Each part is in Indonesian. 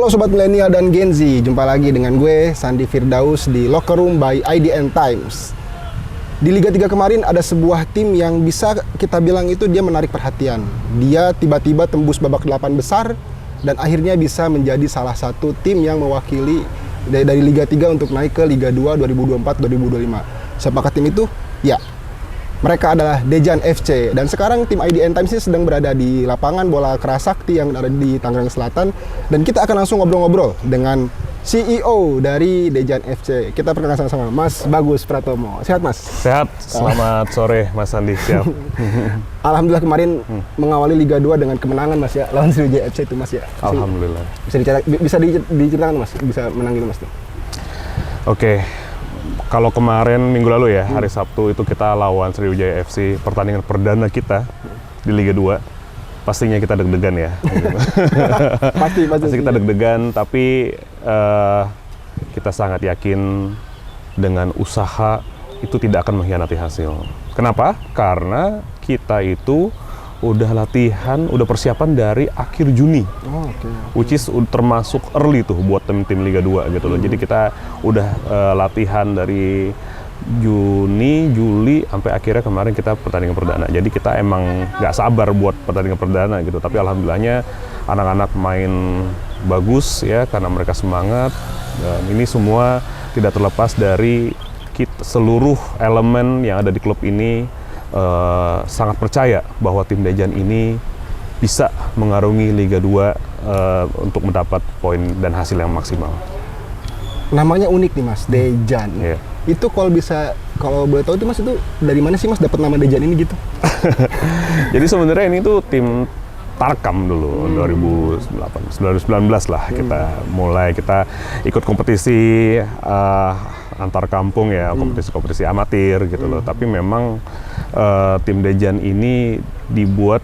Halo Sobat Milenial dan Gen Z, jumpa lagi dengan gue, Sandi Firdaus di Locker Room by IDN Times. Di Liga 3 kemarin ada sebuah tim yang bisa kita bilang itu dia menarik perhatian. Dia tiba-tiba tembus babak 8 besar dan akhirnya bisa menjadi salah satu tim yang mewakili dari Liga 3 untuk naik ke Liga 2 2024-2025. Siapakah tim itu? Ya, mereka adalah Dejan FC. Dan sekarang tim IDN Times ini sedang berada di lapangan bola Kerasakti yang ada di Tangerang Selatan. Dan kita akan langsung ngobrol-ngobrol dengan CEO dari Dejan FC. Kita perkenalkan sama Mas Bagus Pratomo. Sehat Mas? Sehat, selamat sore Mas Andi, siap. Alhamdulillah kemarin mengawali Liga 2 dengan kemenangan Mas ya, lawan Sriwijaya FC itu Mas ya. Alhamdulillah. Bisa diceritakan Mas, bisa menang gitu Mas? Oke, kalau kemarin minggu lalu ya, hari Sabtu itu kita lawan Sriwijaya FC, pertandingan perdana kita di Liga 2. Pastinya kita deg-degan ya. Pasti kita deg-degan, tapi kita sangat yakin dengan usaha itu tidak akan mengkhianati hasil. Kenapa? Karena kita itu udah latihan, udah persiapan dari akhir Juni. Which is termasuk early tuh buat tim-tim Liga 2 gitu loh. Jadi kita udah latihan dari Juni, Juli, sampai akhirnya kemarin kita pertandingan perdana. Jadi kita emang nggak sabar buat pertandingan perdana gitu. Tapi alhamdulillahnya anak-anak main bagus ya, karena mereka semangat. Dan ini semua tidak terlepas dari seluruh elemen yang ada di klub ini sangat percaya bahwa tim Dejan ini bisa mengarungi Liga 2 untuk mendapat poin dan hasil yang maksimal. Namanya unik nih Mas, Dejan. Yeah. Itu kalau boleh tahu itu Mas, itu dari mana sih Mas dapat nama Dejan ini gitu? Jadi sebenarnya ini tuh tim Tarkam dulu, 2019 lah kita ikut kompetisi antar kampung ya, kompetisi amatir gitu loh. Tapi memang tim Dejan ini dibuat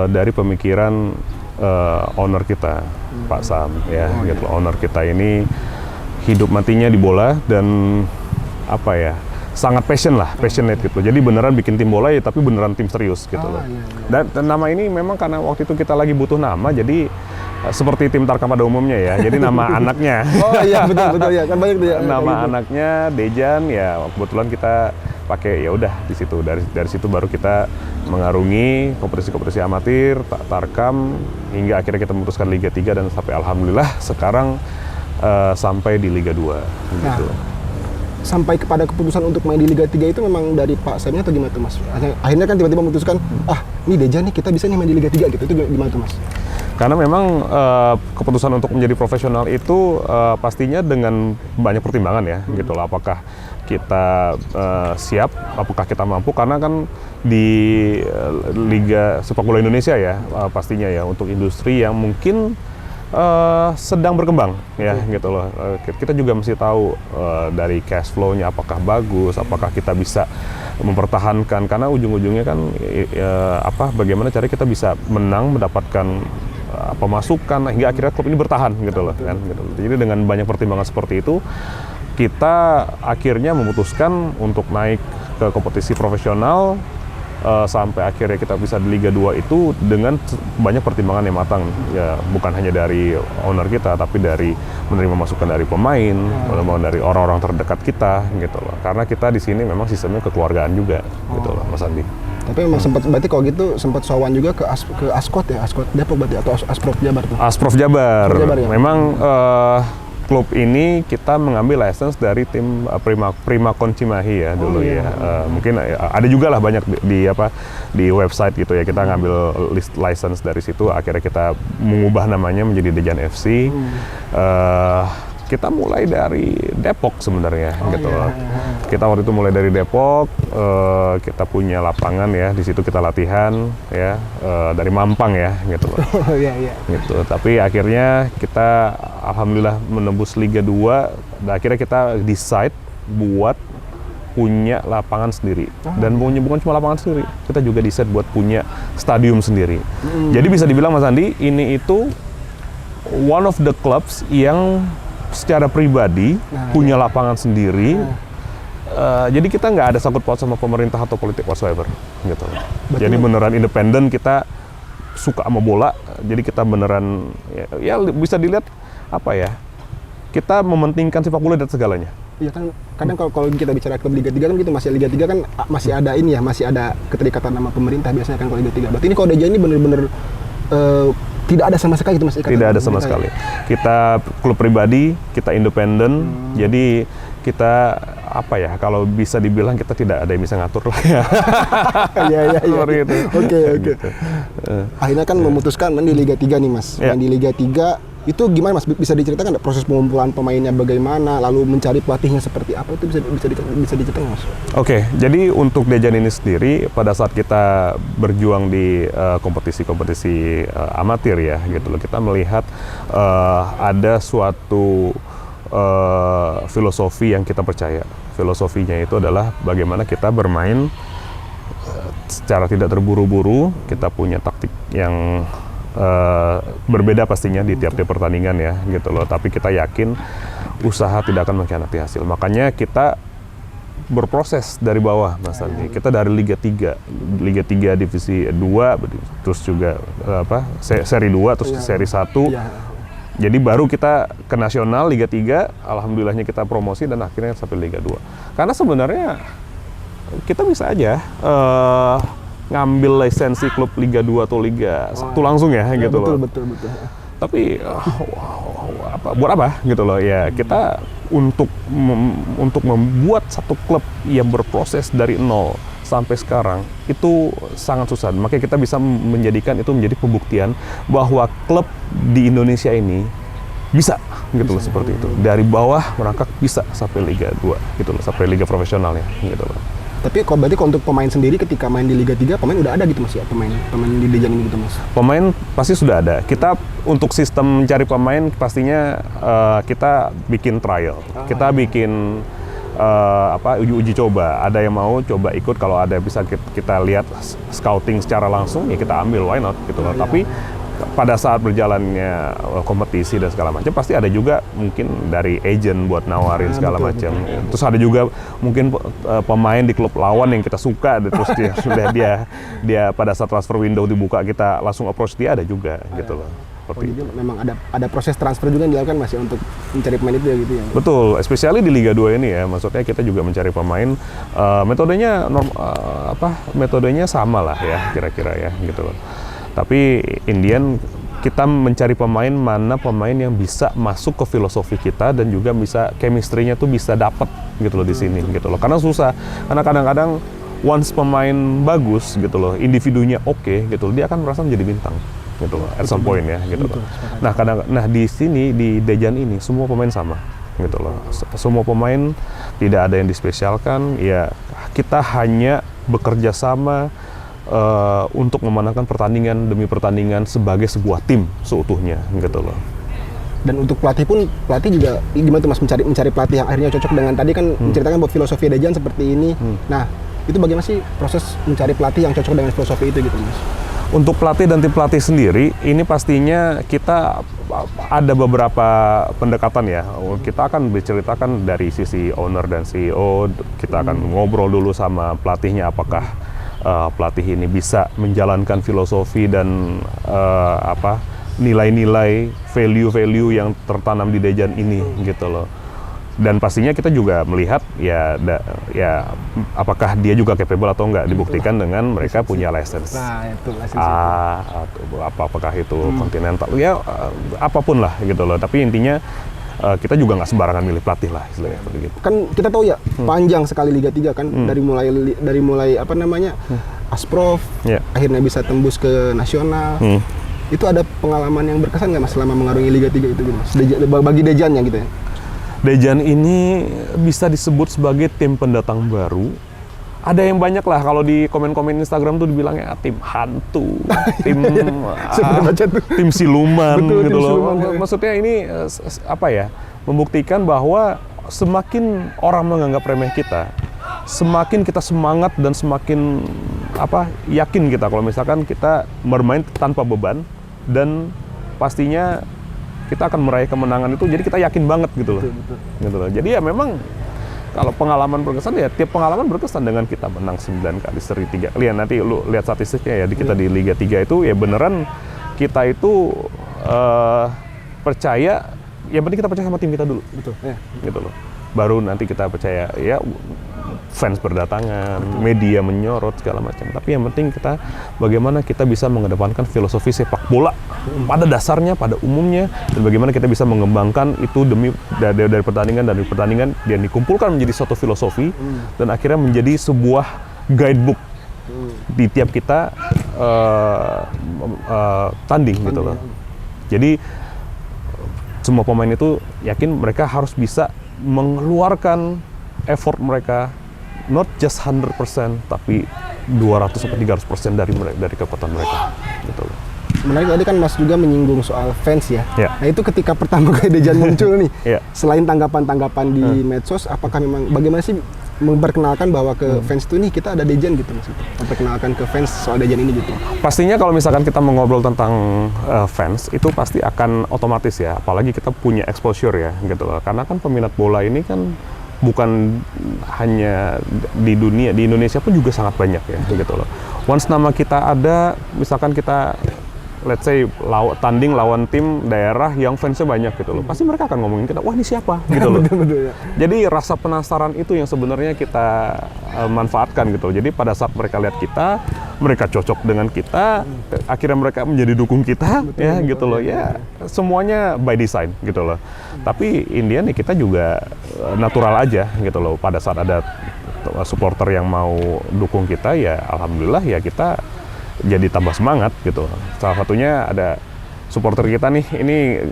dari pemikiran owner kita, Pak Sam ya, gitu. Owner kita ini hidup matinya di bola dan apa ya, sangat passionate gitu. Jadi beneran bikin tim bola ya, tapi beneran tim serius gitu loh. Dan nama ini memang karena waktu itu kita lagi butuh nama, jadi seperti tim Tarkam pada umumnya ya. Jadi nama anaknya. Oh iya, betul ya, kan banyak tuh ya. Nama anaknya Dejan ya, kebetulan kita pakai, ya udah di situ. Dari situ baru kita mengarungi kompetisi amatir, Tarkam, hingga akhirnya kita memutuskan Liga 3 dan sampai alhamdulillah sekarang sampai di Liga 2 gitu. Sampai kepada keputusan untuk main di Liga 3 itu memang dari Pak Samnya atau gimana tuh Mas? Akhirnya kan tiba-tiba memutuskan, ini Dejan nih, kita bisa nih main di Liga 3 gitu. Itu gimana tuh Mas? Karena memang keputusan untuk menjadi profesional itu pastinya dengan banyak pertimbangan ya, gitu lah. Apakah kita siap, apakah kita mampu, karena kan di Liga Sepak Bola Indonesia ya, pastinya ya, untuk industri yang mungkin sedang berkembang ya, gitu loh. Kita juga mesti tahu dari cash flow-nya apakah bagus, apakah kita bisa mempertahankan, karena ujung-ujungnya kan bagaimana cara kita bisa menang, mendapatkan pemasukan hingga akhirnya klub ini bertahan gitu loh kan, gitu. Jadi dengan banyak pertimbangan seperti itu, kita akhirnya memutuskan untuk naik ke kompetisi profesional. Sampai akhirnya kita bisa di Liga 2 itu dengan banyak pertimbangan yang matang ya, bukan hanya dari owner kita, tapi dari menerima masukan dari pemain, dari orang-orang terdekat kita gitu loh. Karena kita di sini memang sistemnya kekeluargaan juga gitu loh Mas Andi. Tapi memang berarti kalau gitu sempat sowan juga ke Askot ya, Askot Depok berarti, atau Asprof Jabar tuh? Asprof Jabar ya? Memang klub ini kita mengambil license dari tim Primakon Cimahi ya dulu ya. Mungkin ada juga lah banyak di website gitu ya. Kita ngambil license dari situ. Akhirnya kita mengubah namanya menjadi Dejan FC. Kita mulai dari Depok sebenarnya gitu. Kita waktu itu mulai dari Depok. Kita punya lapangan ya, di situ kita latihan ya, dari Mampang ya gitu loh. Gitu. Tapi akhirnya kita alhamdulillah menembus Liga 2 dan akhirnya kita decide buat punya lapangan sendiri. Dan bukan cuma lapangan sendiri, kita juga decide buat punya stadium sendiri. Jadi bisa dibilang Mas Andi, ini itu one of the clubs yang secara pribadi punya lapangan sendiri. Jadi kita nggak ada sangkut paut sama pemerintah atau politik whatsoever gitu. Jadi beneran independen, kita suka sama bola, jadi kita beneran ya bisa dilihat apa ya? Kita mementingkan sepak bola dan segalanya. Iya kan, kadang kalau kita bicara klub Liga 3 kan gitu, masih Liga 3 kan masih ada ini ya, masih ada keterikatan sama pemerintah biasanya kan kalau Liga 3. Berarti ini kalau Dejan ini bener-bener tidak ada sama sekali gitu Mas? Tidak ada sama sekali. Kita klub pribadi, kita independen, jadi kita apa ya, kalau bisa dibilang kita tidak ada yang bisa ngatur lah ya. Iya. Seperti itu. Oke. Gitu. Akhirnya kan memutuskan main di Liga 3 nih Mas. Main di Liga 3 itu gimana Mas? Bisa diceritakan proses pengumpulan pemainnya bagaimana, lalu mencari pelatihnya seperti apa, itu bisa diceritakan Mas? Oke, jadi untuk Dejan ini sendiri pada saat kita berjuang di kompetisi-kompetisi amatir ya gitu loh, kita melihat ada suatu filosofi yang kita percaya. Filosofinya itu adalah bagaimana kita bermain secara tidak terburu-buru, kita punya taktik yang berbeda pastinya di tiap-tiap pertandingan ya gitu loh, tapi kita yakin usaha tidak akan mengkhianati hasil. Makanya kita berproses dari bawah Mas Andi. Kita dari Liga 3 Divisi 2, terus juga seri 2, terus seri 1. Jadi baru kita ke nasional Liga 3, alhamdulillahnya kita promosi dan akhirnya sampai Liga 2. Karena sebenarnya kita bisa aja ngambil lisensi klub Liga 2 atau Liga 1 langsung ya gitu loh. Betul. Tapi buat apa gitu loh ya, kita untuk membuat satu klub yang berproses dari nol sampai sekarang itu sangat susah. Makanya kita bisa menjadikan itu menjadi pembuktian bahwa klub di Indonesia ini bisa gitu loh, seperti itu. Dari bawah merangkak bisa sampai Liga 2 gitu loh, sampai Liga profesional ya gitu loh. Tapi berarti untuk pemain sendiri ketika main di Liga 3, pemain udah ada gitu Mas ya? Pemain di Dejan ini gitu Mas? Pemain pasti sudah ada. Kita untuk sistem mencari pemain pastinya kita bikin trial. Kita bikin uji coba. Ada yang mau coba ikut, kalau ada bisa kita lihat scouting secara langsung ya kita ambil, why not gitu loh. Tapi pada saat berjalannya kompetisi dan segala macam pasti ada juga mungkin dari agent buat nawarin segala macam. Terus ada juga mungkin pemain di klub lawan yang kita suka, terus dia pada saat transfer window dibuka kita langsung approach dia, ada juga gitu loh. Jadi memang ada proses transfer juga yang dilakukan Mas ya untuk mencari pemain itu ya gitu ya? Betul, especially di Liga 2 ini ya, maksudnya kita juga mencari pemain, metodenya sama lah ya kira-kira ya gitu loh. Tapi Indian kita mencari pemain yang bisa masuk ke filosofi kita dan juga bisa chemistry-nya tuh bisa dapat gitu loh di sini gitu loh. Karena susah, karena kadang-kadang once pemain bagus gitu loh, individunya oke gitu loh, dia akan merasa menjadi bintang gitu loh, at some point ya gitu loh. Nah di sini di Dejan ini semua pemain sama gitu loh. Semua pemain tidak ada yang dispesialkan, ya kita hanya bekerja sama untuk memenangkan pertandingan demi pertandingan sebagai sebuah tim seutuhnya gitu loh. Dan untuk pelatih juga gimana tuh Mas mencari pelatih yang akhirnya cocok dengan tadi kan menceritakan bahwa filosofi Dejan seperti ini. Nah, itu bagaimana sih proses mencari pelatih yang cocok dengan filosofi itu gitu Mas? Untuk pelatih dan tim pelatih sendiri, ini pastinya kita ada beberapa pendekatan ya. Kita akan berceritakan dari sisi owner dan CEO, kita akan ngobrol dulu sama pelatihnya apakah pelatih ini bisa menjalankan filosofi dan nilai-nilai, value-value yang tertanam di Dejan ini gitu loh. Dan pastinya kita juga melihat ya apakah dia juga capable atau enggak, dibuktikan dengan mereka punya license. Nah, itu license apakah itu Continental ya, apapun lah gitu loh. Tapi intinya kita juga nggak sembarangan milih pelatih lah istilahnya seperti gitu. Kan kita tahu ya panjang sekali Liga 3 kan, dari mulai Asprof, akhirnya bisa tembus ke nasional. Itu ada pengalaman yang berkesan nggak Mas selama mengarungi Liga 3 itu gitu Mas? Bagi Dejannya gitu ya? Dejan ini bisa disebut sebagai tim pendatang baru. Ada yang banyak lah kalau di komen-komen Instagram tuh dibilangnya tim hantu, tim siluman. Betul, gitu tim loh. Siluman. Maksudnya ini membuktikan bahwa semakin orang menganggap remeh kita, semakin kita semangat dan semakin yakin kita kalau misalkan kita bermain tanpa beban, dan pastinya kita akan meraih kemenangan itu, jadi kita yakin banget gitu loh. Betul. Gitu loh. Jadi ya memang kalau pengalaman berkesan ya tiap pengalaman berkesan dengan kita menang 9 kali seri 3 kali. Nanti lu lihat statistiknya ya kita di Liga 3 itu ya beneran kita itu percaya yang penting kita percaya sama tim kita dulu. Betul. Ya. Gitu loh. Baru nanti kita percaya ya fans berdatangan, media menyorot segala macam. Tapi yang penting kita bagaimana kita bisa mengedepankan filosofi sepak bola pada dasarnya, pada umumnya, dan bagaimana kita bisa mengembangkan itu dari pertandingan dan dikumpulkan menjadi suatu filosofi dan akhirnya menjadi sebuah guidebook di tiap kita tanding gitu loh. Jadi semua pemain itu yakin mereka harus bisa mengeluarkan effort mereka, not just 100%, tapi 200-300% dari kekuatan mereka. Gitu. Menarik tadi kan Mas juga menyinggung soal fans ya. Yeah. Nah itu ketika pertama kali Dejan muncul nih, Yeah. selain tanggapan-tanggapan di medsos, apakah memang bagaimana sih memperkenalkan bahwa ke fans itu nih kita ada Dejan gitu Mas? Memperkenalkan ke fans soal Dejan ini gitu. Pastinya kalau misalkan kita mengobrol tentang fans, itu pasti akan otomatis ya, apalagi kita punya exposure ya gitu loh. Karena kan peminat bola ini kan bukan hanya di dunia, di Indonesia pun juga sangat banyak ya gitu loh. Once nama kita ada, misalkan kita let's say tanding lawan tim daerah yang fansnya banyak gitu loh, pasti mereka akan ngomongin kita, wah ini siapa gitu loh. Betul, ya. Jadi rasa penasaran itu yang sebenarnya kita manfaatkan gitu. Jadi pada saat mereka lihat kita, mereka cocok dengan kita, akhirnya mereka menjadi dukung kita, gitu loh. Ya semuanya by design gitu loh. Tapi Indian kita juga natural aja gitu loh. Pada saat ada supporter yang mau dukung kita, ya alhamdulillah ya kita jadi tambah semangat gitu. Salah satunya ada supporter kita nih, ini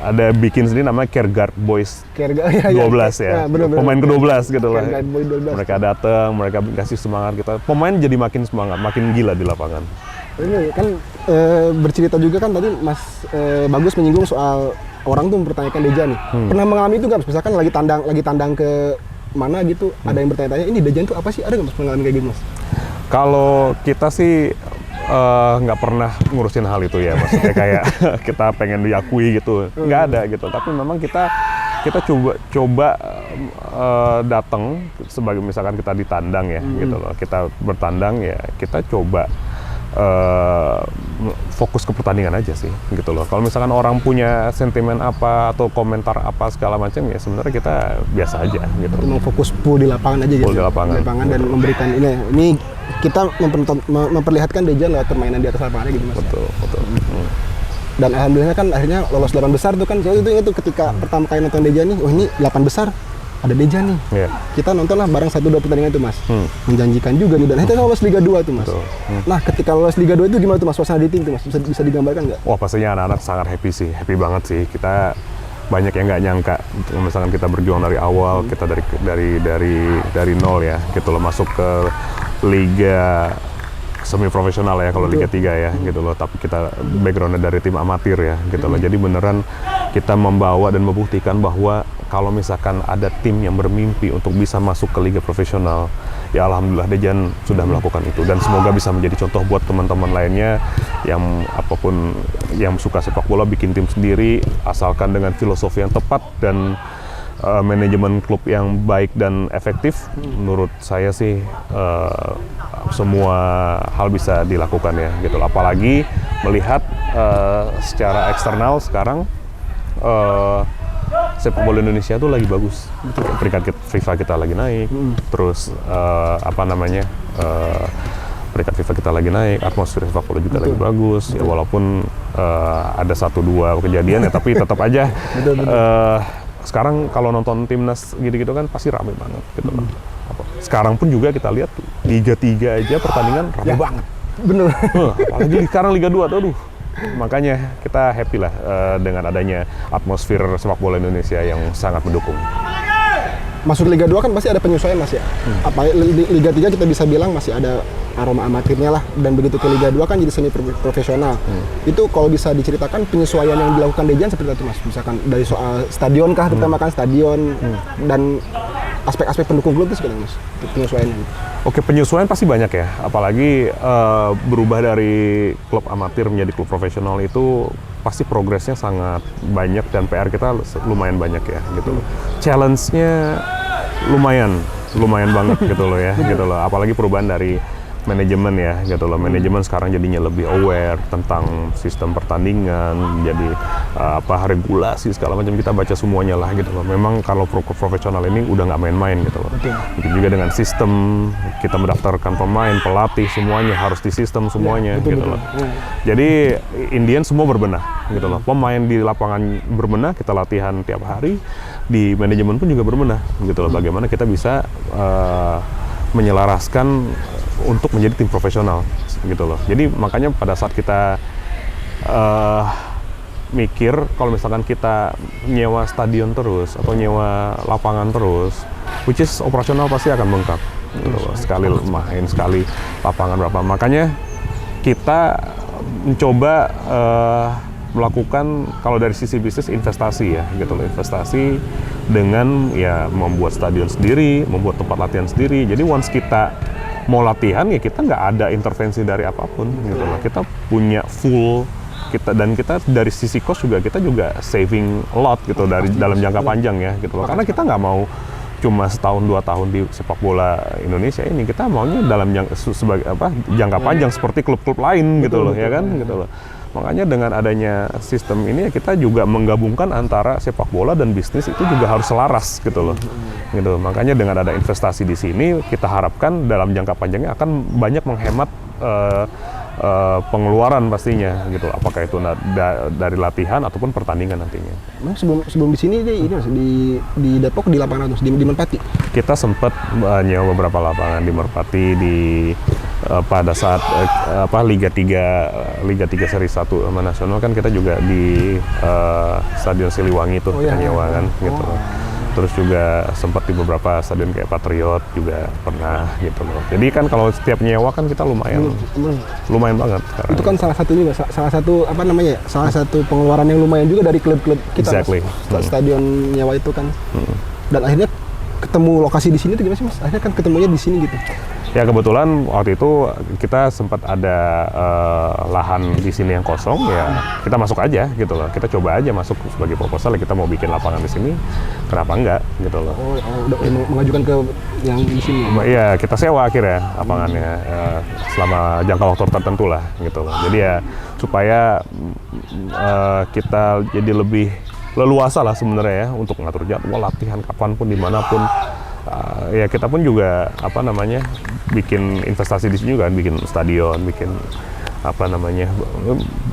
ada bikin sendiri namanya Kiergaard Boys 12 ya, pemain ke-12 gitu lah. Mereka datang, mereka kasih semangat kita. Pemain jadi makin semangat, makin gila di lapangan. Ini kan bercerita juga kan tadi Mas Bagus menyinggung soal orang tuh mempertanyakan Dejan nih. Pernah mengalami itu nggak? Misalkan lagi tandang ke mana gitu, ada yang bertanya-tanya, ini Dejan tuh apa sih? Ada nggak Mas pengalaman kayak gitu Mas? Kalau kita sih nggak pernah ngurusin hal itu ya, maksudnya kayak kita pengen diakui gitu, nggak ada gitu. Tapi memang kita coba datang sebagai misalkan kita ditandang ya gitu loh, kita bertandang ya kita coba fokus ke pertandingan aja sih gitu loh. Kalau misalkan orang punya sentimen apa atau komentar apa segala macam ya sebenarnya kita biasa aja gitu. Memang fokus full di lapangan aja gitu. Full di lapangan dan memberikan ini kita memperlihatkan Dejan lewat permainan di atas lapangan gitu Mas. Betul. Dan alhamdulillah kan akhirnya lolos 8 besar tuh kan. Itu ketika pertama kali nonton Dejan nih, oh ini 8 besar ada Dejan nih. Kita nonton lah bareng 1-2 pertandingan itu Mas. Menjanjikan juga nih, dan kita lolos Liga 2 tuh Mas. Nah ketika lolos Liga 2 itu gimana tuh Mas, suasana di tim tuh Mas, bisa digambarkan nggak? Wah pastinya anak-anak sangat happy banget sih. Kita banyak yang nggak nyangka, misalkan kita berjuang dari awal, kita dari nol ya gitu loh, masuk ke liga semi profesional ya kalau Liga 3 ya gitu loh, tapi kita backgroundnya dari tim amatir ya gitu loh. Jadi beneran kita membawa dan membuktikan bahwa kalau misalkan ada tim yang bermimpi untuk bisa masuk ke liga profesional, ya alhamdulillah Dejan sudah melakukan itu, dan semoga bisa menjadi contoh buat teman-teman lainnya yang apapun yang suka sepak bola, bikin tim sendiri asalkan dengan filosofi yang tepat dan manajemen klub yang baik dan efektif. Menurut saya sih semua hal bisa dilakukan ya gitu. Apalagi melihat secara eksternal sekarang sepak bola Indonesia tuh lagi bagus. Peringkat FIFA kita lagi naik. Terus peringkat FIFA kita lagi naik, atmosfer sepak bola juga lagi bagus. Ya walaupun ada 1-2 kejadian ya, tapi tetap aja sekarang kalau nonton timnas gitu-gitu kan pasti rame banget gitu loh. Sekarang pun juga kita lihat Liga 3 aja pertandingan rame banget. Bener. Apalagi sekarang Liga 2 tuh aduh. Makanya kita happy lah dengan adanya atmosfer sepak bola Indonesia yang sangat mendukung. Masuk Liga 2 kan pasti ada penyesuaian Mas ya. Apa Liga 3 kita bisa bilang masih ada aroma amatirnya lah, dan begitu ke Liga 2 kan jadi semi profesional. Itu kalau bisa diceritakan penyesuaian yang dilakukan Dejan seperti itu Mas. Misalkan dari soal stadion kah, terutama kan stadion dan aspek-aspek pendukung klub itu sebenarnya Mas, penyesuaiannya. Oke, penyesuaian pasti banyak ya. Apalagi berubah dari klub amatir menjadi klub profesional itu pasti progresnya sangat banyak, dan PR kita lumayan banyak ya gitu loh. Challenge-nya lumayan banget gitu loh ya gitu loh. Apalagi perubahan dari manajemen ya gitu loh. Manajemen sekarang jadinya lebih aware tentang sistem pertandingan, jadi regulasi segala macam kita baca semuanya lah gitu loh. Memang kalau profesional ini udah nggak main-main gitu loh. Begitu juga dengan sistem kita mendaftarkan pemain, pelatih semuanya harus di sistem semuanya gitu loh. Jadi Indian semua berbenah gitu loh. Pemain di lapangan berbenah, kita latihan tiap hari, di manajemen pun juga berbenah gitu loh. Bagaimana kita bisa menyelaraskan untuk menjadi tim profesional gitu loh. Jadi makanya pada saat kita mikir kalau misalkan kita nyewa stadion terus atau nyewa lapangan terus, which is operasional pasti akan bengkak gitu loh. Sekali main, sekali lapangan berapa. Makanya kita mencoba melakukan kalau dari sisi bisnis investasi ya gitu loh, investasi dengan ya membuat stadion sendiri, membuat tempat latihan sendiri. Jadi once kita mau latihan ya kita nggak ada intervensi dari apapun gitu loh. Kita punya full kita dari sisi cost juga kita juga saving a lot gitu dari dalam jangka panjang ya gitu loh. Karena kita nggak mau cuma setahun 2 tahun di sepak bola Indonesia ini, kita maunya dalam jangka panjang seperti klub-klub lain gitu loh ya kan gitu loh. Makanya dengan adanya sistem ini kita juga menggabungkan antara sepak bola dan bisnis itu juga harus selaras gitu loh. Gitu. Makanya dengan ada investasi di sini kita harapkan dalam jangka panjangnya akan banyak menghemat pengeluaran pastinya gitu. Apakah itu dari latihan ataupun pertandingan nantinya. Nah, sebelum di sini di Depok di lapangan di Merpati. Kita sempat nyewa beberapa lapangan di Merpati pada saat Liga 3 seri 1 sama nasional kan kita juga di Stadion Siliwangi itu nyewa kan gitu loh. Terus juga sempat di beberapa stadion kayak Patriot juga pernah gitu loh. Jadi kan kalau setiap nyewa kan kita lumayan banget sekarang. Itu kan salah satu pengeluaran yang lumayan juga dari klub-klub kita. Exactly. Stadion nyewa itu kan. Dan akhirnya ketemu lokasi di sini tuh gimana sih Mas? Akhirnya kan ketemunya di sini gitu. Ya kebetulan waktu itu kita sempat ada lahan di sini yang kosong, ya kita masuk aja gitu loh. Kita coba aja masuk sebagai proposal, ya kita mau bikin lapangan di sini, kenapa enggak gitu loh. Udah mengajukan ke yang di sini? Iya, kita sewa akhirnya lapangannya selama jangka waktu tertentu lah gitu loh. Jadi ya supaya kita jadi lebih leluasa lah sebenarnya ya untuk ngatur jadwal latihan kapanpun dimanapun. Ya kita pun juga bikin investasi di sini juga kan, bikin stadion, bikin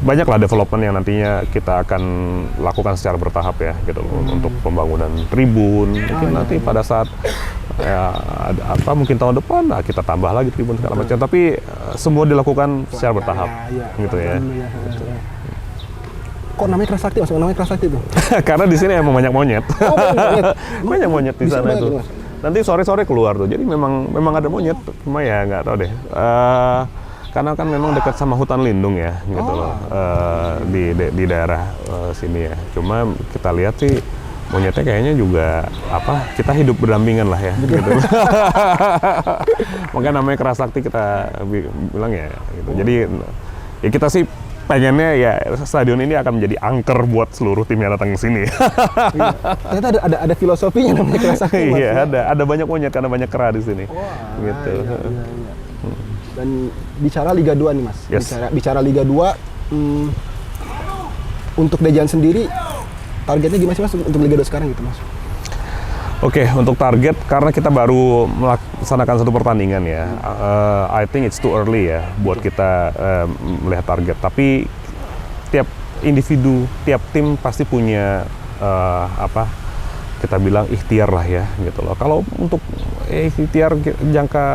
banyaklah development yang nantinya kita akan lakukan secara bertahap ya gitu loh, untuk pembangunan tribun mungkin nanti pada saat mungkin tahun depan kita tambah lagi tribun segala macam, tapi semua dilakukan secara bertahap gitu ya. Kok namanya Kerasakti Mas? Namanya Kerasakti tuh? Karena di sini emang banyak monyet. Banyak monyet di sana itu. Nanti sore-sore keluar tuh. Jadi memang ada monyet, cuma ya nggak tahu deh. Karena kan memang dekat sama hutan lindung ya, gitu loh. Di daerah sini ya. Cuma kita lihat sih monyetnya kayaknya juga kita hidup berdampingan lah ya, gitu. Makanya namanya Kerasakti kita bilang ya, gitu. Jadi ya kita sih pengennya ya stadion ini akan menjadi angker buat seluruh tim yang datang ke sini. Iya. Ternyata ada filosofinya namanya Kerasakti. Iya, ada banyak monyet karena banyak kera di sini. Wah, gitu. Iya. Dan bicara Liga 2 nih Mas. Yes. Bicara Liga 2 untuk Dejan sendiri targetnya gimana sih Mas untuk Liga 2 sekarang gitu Mas? Oke, untuk target karena kita baru melaksanakan satu pertandingan ya, I think it's too early ya buat kita melihat target. Tapi tiap individu, tiap tim pasti punya kita bilang ikhtiar lah ya, gitu loh. Kalau untuk ikhtiar jangka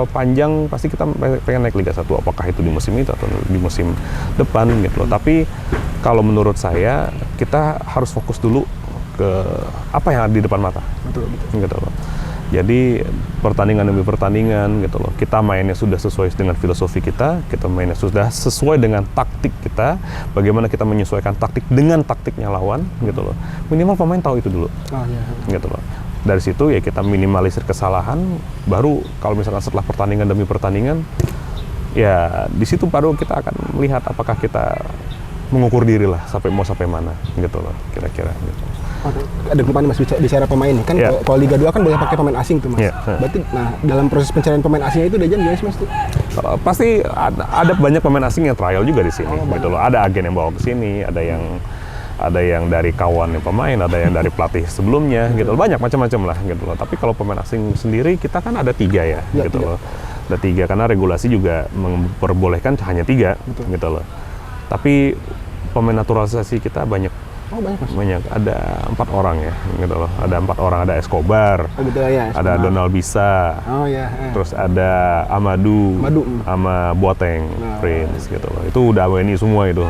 panjang pasti kita pengen naik Liga 1. Apakah itu di musim itu atau di musim depan gitu loh. Tapi kalau menurut saya kita harus fokus dulu ke apa yang ada di depan mata. Betul. Gitu loh. Jadi pertandingan demi pertandingan gitu loh. Kita mainnya sudah sesuai dengan filosofi kita mainnya sudah sesuai dengan taktik kita. Bagaimana kita menyesuaikan taktik dengan taktiknya lawan gitu loh. Minimal pemain tahu itu dulu. Gitu loh. Dari situ ya kita minimalisir kesalahan, baru kalau misalkan setelah pertandingan demi pertandingan ya di situ baru kita akan melihat apakah kita mengukur diri lah sampai mana gitu loh kira-kira gitu. Ada kelupaan Mas bicara pemain nih. Kan kalau Liga 2 kan boleh pakai pemain asing tuh Mas. Berarti dalam proses pencarian pemain asingnya itu Dejan gimana sih Mas tuh? Pasti ada banyak pemain asing yang trial juga di sini gitu loh. Ada agen yang bawa ke sini, ada yang dari kawan yang pemain, ada yang dari pelatih sebelumnya gitu loh. Banyak macam-macam lah gitu loh. Tapi kalau pemain asing sendiri kita kan ada 3 ya gitu loh. Ada 3 karena regulasi juga memperbolehkan hanya 3 gitu loh. Tapi pemain naturalisasi kita banyak. Banyak, ada 4 orang ya gitu loh. Ada 4 orang, ada Escobar, ada Donald Bisa, terus ada Amadou, sama Boateng, Prince gitu loh. Itu udah WNI semua itu.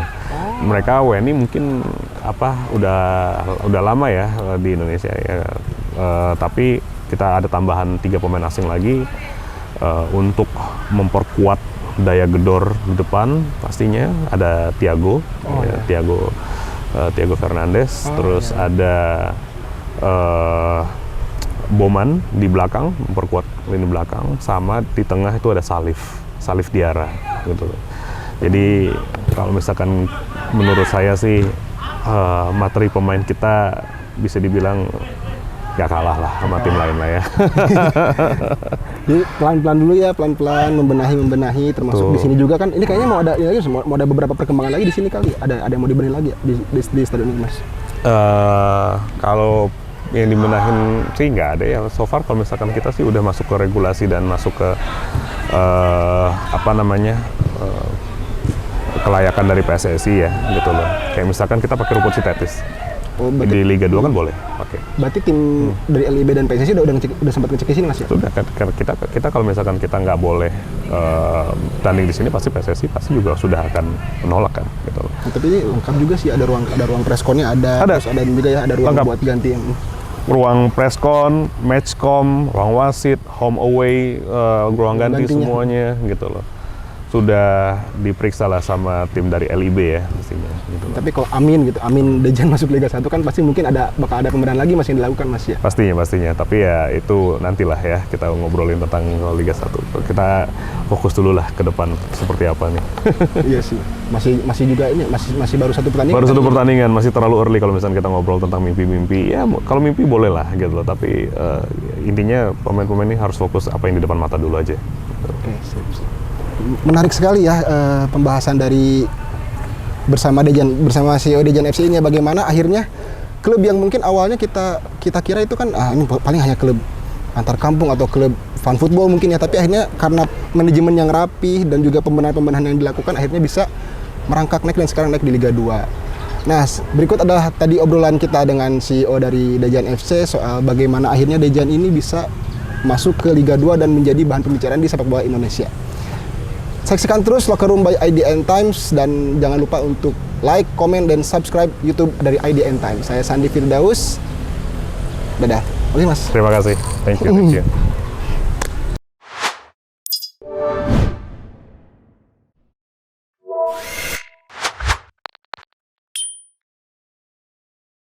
Mereka WNI mungkin udah lama ya di Indonesia ya. Tapi kita ada tambahan 3 pemain asing lagi untuk memperkuat daya gedor di depan. Pastinya ada Thiago Fernandes, terus ada Bowman di belakang, memperkuat lini belakang, sama di tengah itu ada Salif Diarra gitu. Jadi kalau misalkan menurut saya sih materi pemain kita bisa dibilang gak kalah lah sama tim lain lah ya. Jadi pelan-pelan dulu ya, pelan-pelan membenahi, termasuk di sini juga kan. Ini kayaknya mau ada beberapa perkembangan lagi di sini kali. Ada yang mau dibenahi lagi ya di stadion ini Mas? Kalau yang dibenahin sih nggak ada ya. So far kalau misalkan kita sih udah masuk ke regulasi dan masuk ke kelayakan dari PSSI ya gitu loh. Kayak misalkan kita pakai rumput sintetis. Di Liga 2 kan boleh pakai. Berarti tim dari LIB dan PSSI udah sempat ngecek di sini Mas ya? Sudah, kita kalau misalkan kita nggak boleh tanding di sini, pasti PSSI juga sudah akan menolak kan gitu loh. Tapi ini lengkap juga sih, ada ruang preskon-nya ada. Terus ada juga ya, ada ruang lengkap buat ganti yang ruang preskon, matchcom, ruang wasit, home away, ruang ganti semuanya gitu loh. Sudah diperiksa lah sama tim dari LIB ya pastinya. Gitu. Tapi kalau Amin Dejan masuk Liga 1 kan pasti mungkin bakal ada pembenahan lagi masih yang dilakukan Mas ya? Pastinya. Tapi ya itu nantilah ya kita ngobrolin tentang Liga 1. Kita fokus dulu lah ke depan seperti apa nih. Iya sih. Masih juga ini masih baru 1 pertandingan. Baru 1 pertandingan, masih terlalu early kalau misalnya kita ngobrol tentang mimpi-mimpi. Ya kalau mimpi boleh lah gitu loh. Tapi intinya pemain-pemain ini harus fokus apa yang di depan mata dulu aja. Oke, siap. Menarik sekali ya pembahasan dari bersama CEO Dejan FC ini, bagaimana akhirnya klub yang mungkin awalnya kita kira itu kan ini paling hanya klub antar kampung atau klub fun football mungkin ya, tapi akhirnya karena manajemen yang rapi dan juga pembenahan yang dilakukan akhirnya bisa merangkak naik dan sekarang naik di Liga 2. Nah, berikut adalah tadi obrolan kita dengan CEO dari Dejan FC soal bagaimana akhirnya Dejan ini bisa masuk ke Liga 2 dan menjadi bahan pembicaraan di sepak bola Indonesia. Saksikan terus Locker Room by IDN Times dan jangan lupa untuk like, komen, dan subscribe YouTube dari IDN Times. Saya Sandi Firdaus. Dadah. Oke Mas. Terima kasih. Thank you.